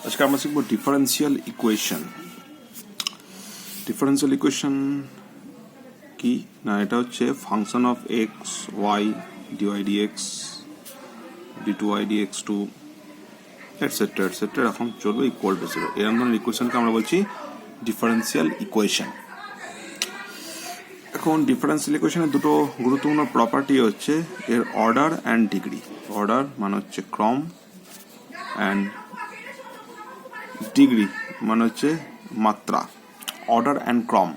আজকে আমরা শিখব ডিফারেন্সিয়াল ইকুয়েশন। ডিফারেন্সিয়াল ইকুয়েশন কি না, এটা হচ্ছে function of x y dy dx d two y dx two etcetera etcetera এরকম চলবে ইকুয়াল টু জিরো। এরকম ধরনের ইকুয়েশনকে আমরা বলছি ডিফারেন্সিয়াল ইকুয়েশন। এখন ডিফারেন্সিয়াল ইকুয়েশনের দুটো গুরুত্বপূর্ণ প্রপার্টি হচ্ছে এর অর্ডার অ্যান্ড ডিগ্রি। অর্ডার মানে হচ্ছে ক্রম, অ্যান্ড ডিগ্রি মানে হচ্ছে মাত্রা। অর্ডার অ্যান্ড ক্রম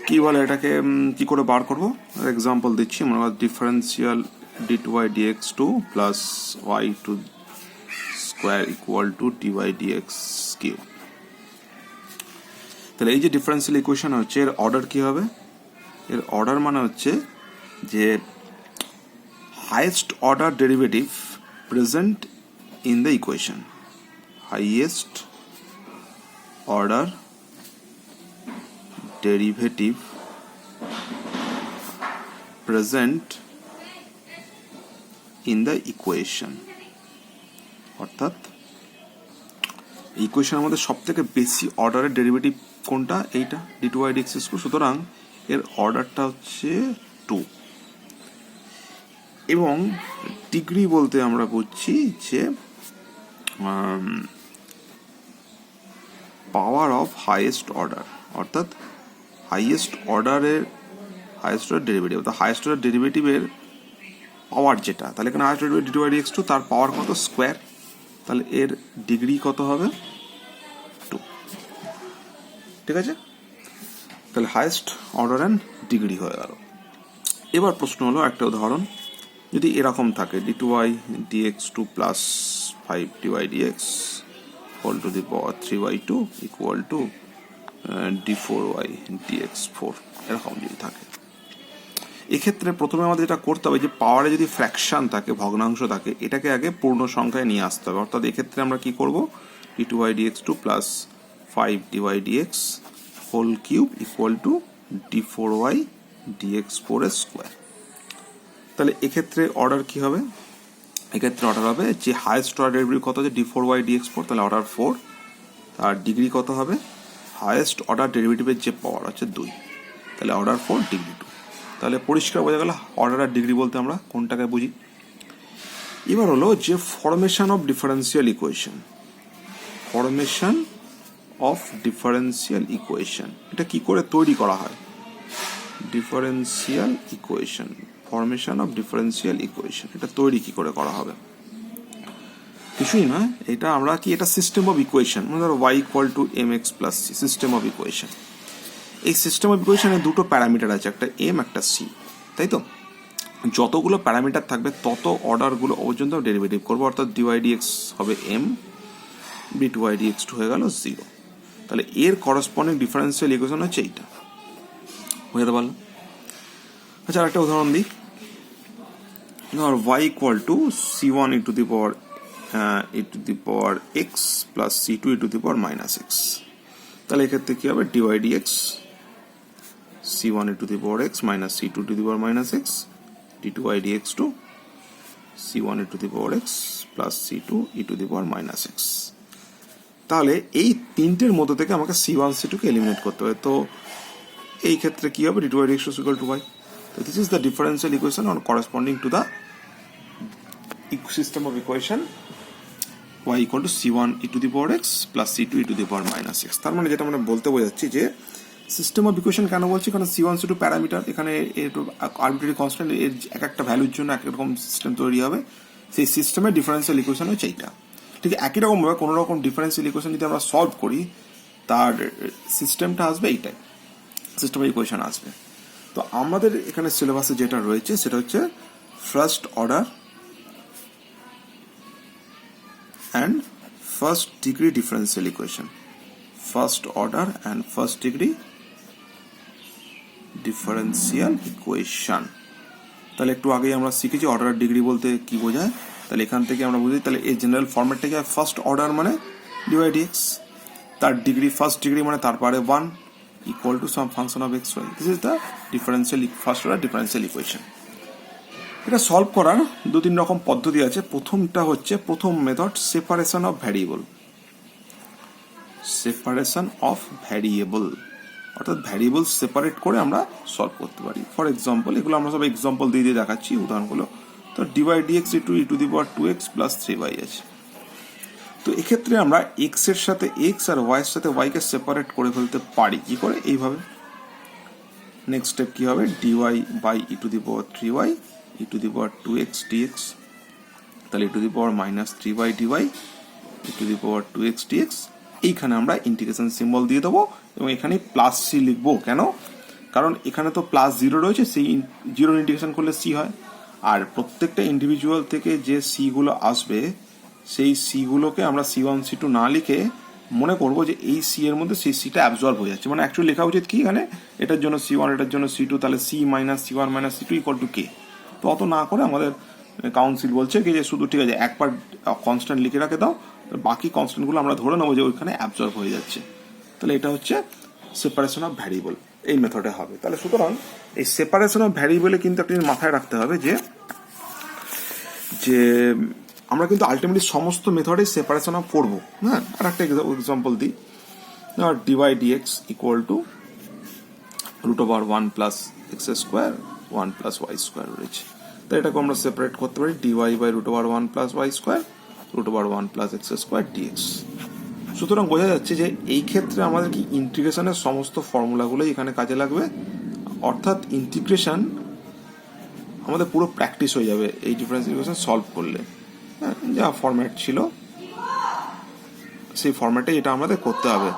কি বলে এটাকে কি করে বার করবো? এক্সাম্পল দিচ্ছি, মনে হয় differential d two y dx two plus y two square equal to dy dx q. তাহলে এই যে ডিফারেন্সিয়াল ইকুয়েশন হচ্ছে, এর অর্ডার কি হবে? এর অর্ডার মানে হচ্ছে যে highest order derivative present in the equation, highest order derivative present in the equation। অর্থাৎ ইকুয়েশনের মধ্যে সব থেকে বেশি অর্ডারের ডেরিভেটিভ কোনটা? এইটা ডি2 ওয়াই ডিএক্স স্কোয়ার। সুতরাং এর অর্ডারটা হচ্ছে 2, এবং ডিগ্রি বলতে আমরা বুঝছি যে পাওয়ার অফ হাইয়েস্ট অর্ডার, অর্থাৎ হাইয়েস্ট অর্ডারের ডেরিভেটিভ, অর্থাৎ হাইয়েস্ট অর্ডার ডেরিভেটিভের পাওয়ার যেটা, তাহলে এখানে highest derivative d two y dx two, তার পাওয়ার কত? স্কোয়ার। তাহলে এর ডিগ্রি কত হবে? 2। ঠিক আছে, তাহলে হাইয়েস্ট অর্ডার অ্যান্ড ডিগ্রি হয়ে গেল। এবার প্রশ্ন হলো, একটা উদাহরণ যদি এরকম থাকে d two y dx two plus 5 dy dx whole to the power 3y2 equal to d4 y dx 4, এরকম যদি থাকে, এক্ষেত্রে প্রথমে আমাদের যেটা করতে হবে যে পাওয়ারে যদি ফ্র্যাকশন থাকে, ভগ্নাংশ থাকে, এটাকে আগে পূর্ণ সংখ্যায় নিয়ে আসতে হবে। অর্থাৎ এক্ষেত্রে আমরা কি করব? d2 y dx two plus 5 dy dx whole cube equal to d4 y dx 4 এর স্কোয়ার। তাহলে এক্ষেত্রে অর্ডার কি হবে? এক্ষেত্রে অর্ডার হবে যে হাইয়েস্ট অর্ডার ডেরিভেটিভ কত হচ্ছে d4 ওয়াই ডিএক্স 4, তাহলে অর্ডার 4। আর ডিগ্রি কত হবে? হাইয়েস্ট অর্ডার ডেরিভেটিভের যে পাওয়ার হচ্ছে 2, তাহলে অর্ডার 4 ডিগ্রি 2। তাহলে পরিষ্কার বোঝা গেল অর্ডার আর ডিগ্রি বলতে আমরা কোনটাকে বুঝি। এবার হলো যে formation of differential equation. Formation of differential equation, এটা কি করে তৈরি করা হয়? Differential equation, formation of differential equation, এটা তৈরি কি করে করা হবে? কিছুই নয়, এটা আমরা কি, এটা সিস্টেম অফ ইকুয়েশন, মানে ধরো y equal two mx plus c, system of equation. এই সিস্টেম অফ ইকুয়েশনে দুটো প্যারামিটার আছে, একটা m একটা c, তাই তো? যতগুলো প্যারামিটার থাকবে তত অর্ডারগুলো পর্যন্ত ডেরিভেটিভ করবো, অর্থাৎ ডিওয়াই ডিএক্স হবে m, d2 y dx two হয়ে গেল 0। তাহলে এর করসপন্ডিং ডিফারেন্সিয়াল ইকুয়েশন হচ্ছে এইটা। বুঝতে পারলো? আচ্ছা, আরেকটা উদাহরণ দিই। ধর y equal to c1 e to the power x plus c2 e to the power minus x। তাহলে এক্ষেত্রে কি হবে? Dy dx c1 e to the power x minus c2 to the power minus x d2 y dx two c1 e to the power x plus c2 e to the power minus x। তাহলে এই তিনটের মধ্যে থেকে আমাকে c1 c2 কে eliminate করতে হবে। তো এই ক্ষেত্রে কি হবে? d2 y dx two equal to y। So this is the differential equation on corresponding to the system of equation y equal to c1 e to the power x plus c2 e to the power minus x। তার মানে যেটা আমরা বলতে বোঝাচ্ছি যে system of equation কেন বলছি, কারণ c1 c2 প্যারামিটার, এখানে আরবিট্রারি কনস্ট্যান্ট, এর এক একটা ভ্যালুর জন্য এক রকম সিস্টেম তৈরি হবে। সেই সিস্টেমের ডিফারেন্সিয়াল ইকুয়েশন হচ্ছে এইটা। ঠিক একই রকম ভাবে কোনো রকম ডিফারেন্সিয়াল ইকুয়েশন যদি আমরা সলভ করি, তার সিস্টেমটা আসবে এইটাই, সিস্টেম অফ ইকুয়েশন আসবে। তো আমাদের এখানে সিলেবাসে যেটা রয়েছে সেটা হচ্ছে first order and first degree differential equation. First order and first degree differential equation. তাহলে একটু আগেই আমরা শিখেছি অর্ডার আর ডিগ্রি বলতে কি বোঝায়। তাহলে এখান থেকে আমরা বুঝি, তাহলে এই জেনারেল ফর্মেটটা কি হয়? ফার্স্ট অর্ডার মানে ডিওয়াই ডিএক্স, তার ডিগ্রি ফার্স্ট ডিগ্রি মানে তারপরে 1 equal to some function of x, y. This is the differential first order differential equation. এটা সলভ করার 2-3 রকম পদ্ধতি আছে। প্রথমটা হচ্ছে প্রথম method separation of variable. Separation of variable অর্থাৎ ভ্যারিয়েবল সেপারেট করে আমরা সলভ করতে পারি। ফর এক্সাম্পল এগুলো আমরা সব এক্সাম্পল দিয়ে দিয়ে দেখাচ্ছি উদাহরণগুলো। তো dy dx into e to the power 2x plus 3y আছে। তো এক্ষেত্রে আমরা এক্স এর সাথে এক্স আর ওয়াই এর সাথে ওয়াই কে সেপারেট করে ফেলতে পারি। কি করে? এইভাবে। নেক্সট স্টেপ কি হবে? Dy by e to the power 3y e to the power 2x dx, তাহলে e to the power minus 3y dy e to the power 2x dx। এইখানে আমরা ইন্টিগ্রেশন সিম্বল দিয়ে দেবো এবং এখানে প্লাস সি লিখবো। কেন? কারণ এখানে তো প্লাস 0 রয়েছে, সেই 0 ইন্টিগ্রেশন করলে সি হয়। আর প্রত্যেকটা ইন্ডিভিজুয়াল থেকে যে সি গুলো আসবে সেই সি গুলোকে আমরা C1 C2 না লিখে মনে করবো যে এই সি এর মধ্যে সেই সিটা অ্যাবজর্ব হয়ে যাচ্ছে। মানে অ্যাকচুয়ালি লেখা উচিত কি এখানে, এটার জন্য C1 এটার জন্য C2, তাহলে C minus C1 minus C2 equal to k. তো অত না করে আমাদের কাউন্সিল বলছে কি যে শুধু ঠিক আছে একবার কনস্ট্যান্ট লিখে রাখে দাও, বাকি কনস্ট্যান্টগুলো আমরা ধরে নেবো যে ওইখানে অ্যাবজর্ব হয়ে যাচ্ছে। তাহলে এটা হচ্ছে সেপারেশন অফ ভ্যারিয়েবল, এই মেথডে হবে। তাহলে সুতরাং এই সেপারেশন অফ ভ্যারিয়েবলে কিন্তু একটা মাথায় রাখতে হবে যে যে আমরা কিন্তু আলটিমেটলি সমস্ত মেথডে সেপারেশন অফ করবো। হ্যাঁ, আর একটা এক্সাম্পল দিই। Dy dx equal to root over 1 plus x square 1 plus y square রয়েছে। তো এটাকে আমরা সেপারেট করতে পারি dy by root over 1 plus y square root over 1 plus x square dx. সুতরাং বোঝা যাচ্ছে যে এই ক্ষেত্রে আমাদের কি ইন্টিগ্রেশনের সমস্ত ফর্মুলাগুলোই এখানে কাজে লাগবে। অর্থাৎ ইন্টিগ্রেশন আমাদের পুরো প্র্যাকটিস হয়ে যাবে এই ডিফারেন্স ইকুয়েশন সলভ করলে। হ্যাঁ, যা ফরম্যাট ছিল সেই ফরম্যাটে এটা আমাদের করতে হবে।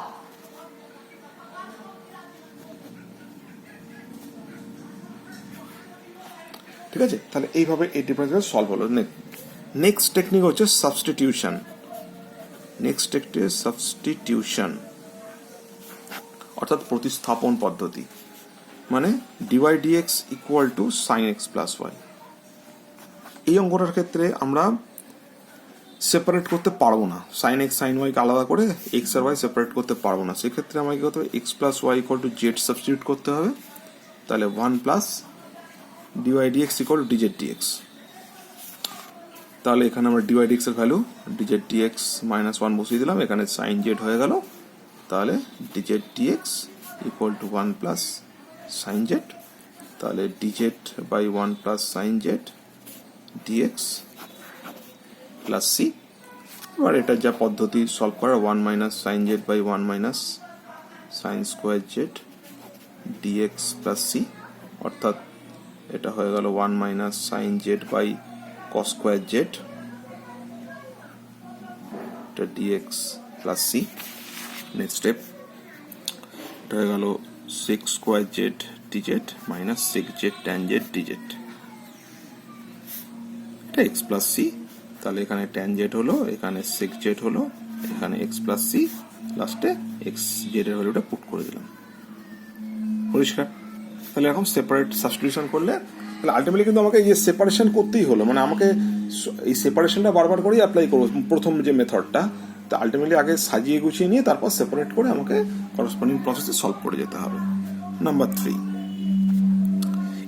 ঠিক আছে, তাহলে এইভাবে এই ডিফারেন্স সলভ হলো। নেক্সট টেকনিক হচ্ছে সাবস্টিটিউশন। নেক্সট টেকনিক সাবস্টিটিউশন অর্থাৎ প্রতিস্থাপন পদ্ধতি। মানে dy dx equal to sine x plus y. এই অঙ্কটার ক্ষেত্রে আমরা সেপারেট করতে পারবো না, সাইন এক্স সাইন ওয়াইকে আলাদা করে এক্স আর ওয়াই সেপারেট করতে পারবো না। সেক্ষেত্রে আমাকে কত x plus y equal to z substitute করতে হবে। তাহলে 1 plus dy dx equal to dz dx. তাহলে এখানে আমরা ডিওয়াই ডিএক্স এর ভ্যালু ডিজেড ডিএক্স মাইনাস 1 বসিয়ে দিলাম, এখানে সাইন জেড হয়ে গেল। তাহলে dz dx equal to 1 plus sine z. তাহলে dz by 1 plus sine z dx plus c. এবার এটা যা পদ্ধতি সলভ করার 1 minus sine z by 1 minus sine square z dx plus c, অর্থাৎ এটা হয়ে গেল 1 minus sine z by cos square z এটা dx plus c. Next step এটা হয়ে গেল 6 square z dz minus 6 z tan z dz, এটা x plus c. তাহলে এখানে ট্যান জেড হলো, এখানে 6 জেড হলো, এখানে এক্স প্লাস সি, লাস্টে এক্স জেড এর ভ্যালুটা পুট করে দিলাম। পরিষ্কার? তাহলে এরকম সেপারেট সাবস্টিটিউশন করলে তাহলে আলটিমেটলি কিন্তু আমাকে এই সেপারেশন করতেই হলো, মানে আমাকে এই সেপারেশনটা বারবার করেই অ্যাপ্লাই করবো প্রথম যে মেথডটা। তো আলটিমেটলি আগে সাজিয়ে গুছিয়ে নিয়ে তারপর সেপারেট করে আমাকে করসপন্ডিং প্রসেসে সলভ করে যেতে হবে। নাম্বার 3,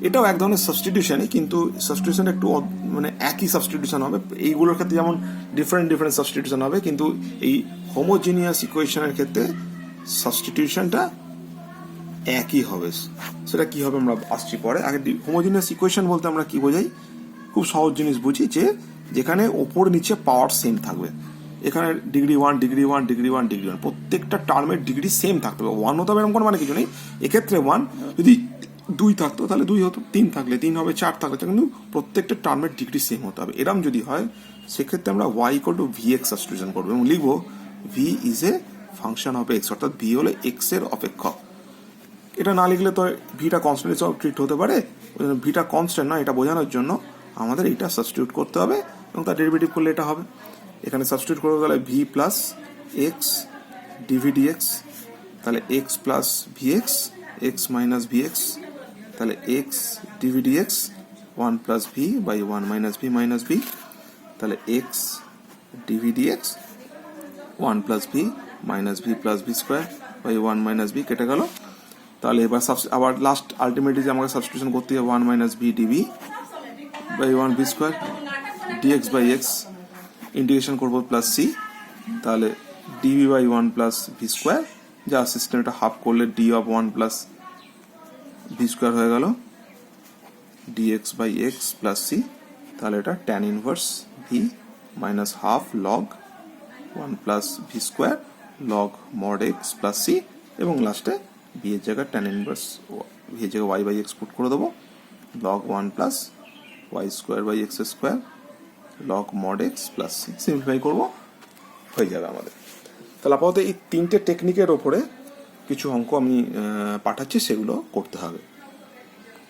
এটাও এক ধরনের সাবস্টিটিউশনই, কিন্তু সাবস্টিটিউশন একটু মানে একই সাবস্টিটিউশন হবে। এইগুলোর ক্ষেত্রে যেমন ডিফারেন্ট ডিফারেন্ট সাবস্টিটিউশন হবে, কিন্তু এই হোমোজিনিয়াস ইকুয়েশনের ক্ষেত্রে সাবস্টিটিউশনটা একই হবে। সেটা কি হবে আমরা আসছি পরে। আগে হোমোজিনিয়াস ইকুয়েশন বলতে আমরা কি বোঝাই? খুব সহজ জিনিস বুঝি, যে যেখানে ওপর নিচে পাওয়ার সেম থাকবে। এখানে ডিগ্রি 1 ডিগ্রি 1 ডিগ্রি 1 ডিগ্রি 1, প্রত্যেকটা টার্মের ডিগ্রি সেম থাকতে হবে। 1 হতে হবে এরকম কোনো মানে কিছু নেই। এক্ষেত্রে 1 যদি 2 থাকতো তাহলে 2 হতো, 3 থাকলে 3 হবে, 4 থাকলে, কিন্তু প্রত্যেকটা টার্মের ডিগ্রি সেম হতে হবে। এরকম যদি হয় সেক্ষেত্রে আমরা y equal two vx substitution করবো এবং লিখবো v is a function of x, অর্থাৎ v হলো x এর অপেক্ষক। এটা না লিখলে তো ভিটা কনস্ট্যান্ট হিসেবে ট্রিট হতে পারে, ভিটা কনস্ট্যান্ট না, এটা বোঝানোর জন্য আমাদের এটা সাবস্টিটিউট করতে হবে এবং তার ডেরিভেটিভ করলে এটা হবে। এখানে সাবস্টিটিউট করতে গেলে v plus x dv dx, তাহলে x plus vx x minus vx, তাহলে x dv dx 1 plus v by 1 minus v minus v, তাহলে x dv dx 1 plus v minus v plus v square by 1 minus v কেটে গেল। তাহলে এবার আবার last ultimately যে আমাকে substitution করতে হবে 1 minus v dv by one v square dx by x integration করবো প্লাস সি, তাহলে dv by one plus v square, যা সিস্টেমটা হাফ করলে d of one plus v square হয়ে গেল dx by x plus c, তাহলে এটা tan inverse v minus half log one plus v square log mod x plus c, এবং লাস্টে V এর জায়গায় ট্যান ইনভার্স ভি এর জায়গায় ওয়াই বাই এক্স পুট করে দেবো log one plus y square by x square log mod x plus c. Simplify করবো, হয়ে যাবে আমাদের। তাহলে আপাতত এই তিনটে টেকনিকের ওপরে কিছু অঙ্ক আমি পাঠাচ্ছি, সেগুলো করতে হবে।